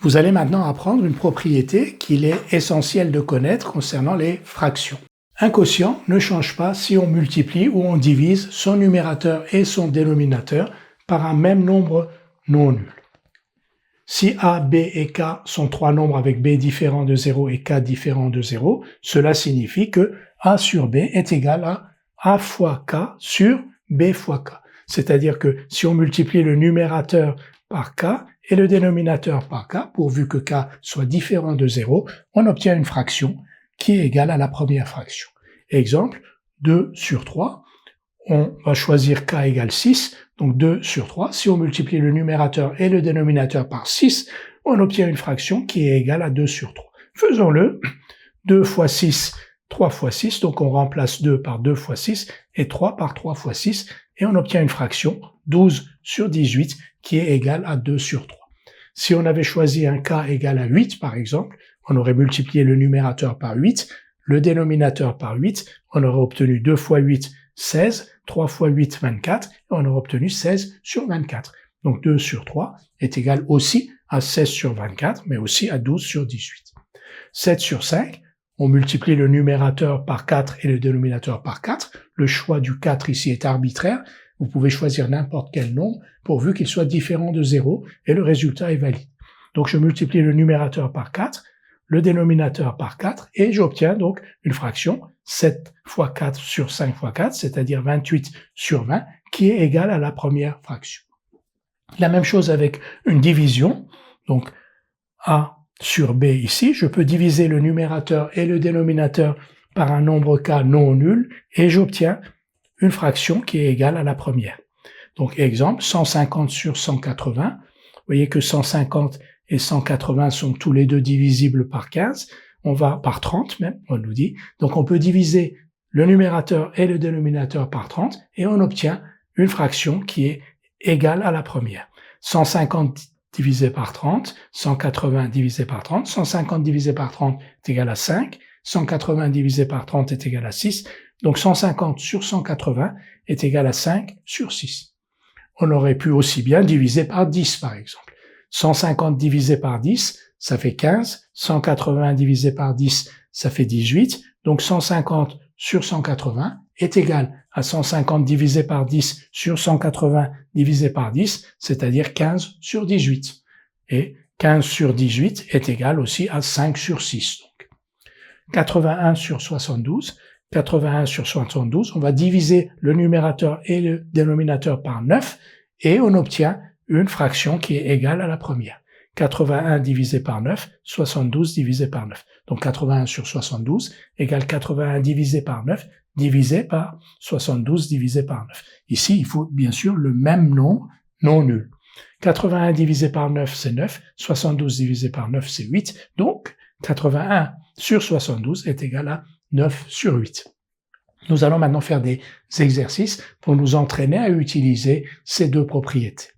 Vous allez maintenant apprendre une propriété qu'il est essentiel de connaître concernant les fractions. Un quotient ne change pas si on multiplie ou on divise son numérateur et son dénominateur par un même nombre non nul. Si A, B et K sont trois nombres avec B différent de 0 et K différent de 0, cela signifie que A sur B est égal à A fois K sur B fois K. C'est-à-dire que si on multiplie le numérateur par K et le dénominateur par K, pourvu que K soit différent de 0, on obtient une fraction qui est égale à la première fraction. Exemple, 2 sur 3, on va choisir K égale 6, donc 2 sur 3. Si on multiplie le numérateur et le dénominateur par 6, on obtient une fraction qui est égale à 2 sur 3. Faisons-le. 2 fois 6, 3 fois 6, donc on remplace 2 par 2 fois 6 et 3 par 3 fois 6, et on obtient une fraction 12 sur 18 qui est égale à 2 sur 3. Si on avait choisi un K égal à 8 par exemple, on aurait multiplié le numérateur par 8, le dénominateur par 8, on aurait obtenu 2 fois 8, 16, 3 fois 8, 24, et on aurait obtenu 16 sur 24. Donc 2 sur 3 est égal aussi à 16 sur 24, mais aussi à 12 sur 18. 7 sur 5, on multiplie le numérateur par 4 et le dénominateur par 4. Le choix du 4 ici est arbitraire. Vous pouvez choisir n'importe quel nombre pourvu qu'il soit différent de 0 et le résultat est valide. Donc je multiplie le numérateur par 4, le dénominateur par 4 et j'obtiens donc une fraction 7 fois 4 sur 5 fois 4, c'est-à-dire 28 sur 20, qui est égale à la première fraction. La même chose avec une division, donc A sur B ici, je peux diviser le numérateur et le dénominateur par un nombre K non nul et j'obtiens une fraction qui est égale à la première. Donc exemple, 150 sur 180, vous voyez que 150 et 180 sont tous les deux divisibles par 15, on va par 30 même, on nous dit, donc on peut diviser le numérateur et le dénominateur par 30 et on obtient une fraction qui est égale à la première. 150 divisé par 30, 180 divisé par 30, 150 divisé par 30 est égal à 5, 180 divisé par 30 est égal à 6, donc 150 sur 180 est égal à 5 sur 6. On aurait pu aussi bien diviser par 10 par exemple. 150 divisé par 10, ça fait 15, 180 divisé par 10, ça fait 18, donc 150 sur 180 est égal à 150 divisé par 10 sur 180 divisé par 10, c'est-à-dire 15 sur 18. Et 15 sur 18 est égal aussi à 5 sur 6. Donc 81 sur 72, 81 sur 72, on va diviser le numérateur et le dénominateur par 9 et on obtient une fraction qui est égale à la première. 81 divisé par 9, 72 divisé par 9. Donc 81 sur 72 égale 81 divisé par 9 divisé par 72 divisé par 9. Ici, il faut bien sûr le même nombre non nul. 81 divisé par 9, c'est 9. 72 divisé par 9, c'est 8. Donc 81 sur 72 est égal à 9 sur 8. Nous allons maintenant faire des exercices pour nous entraîner à utiliser ces deux propriétés.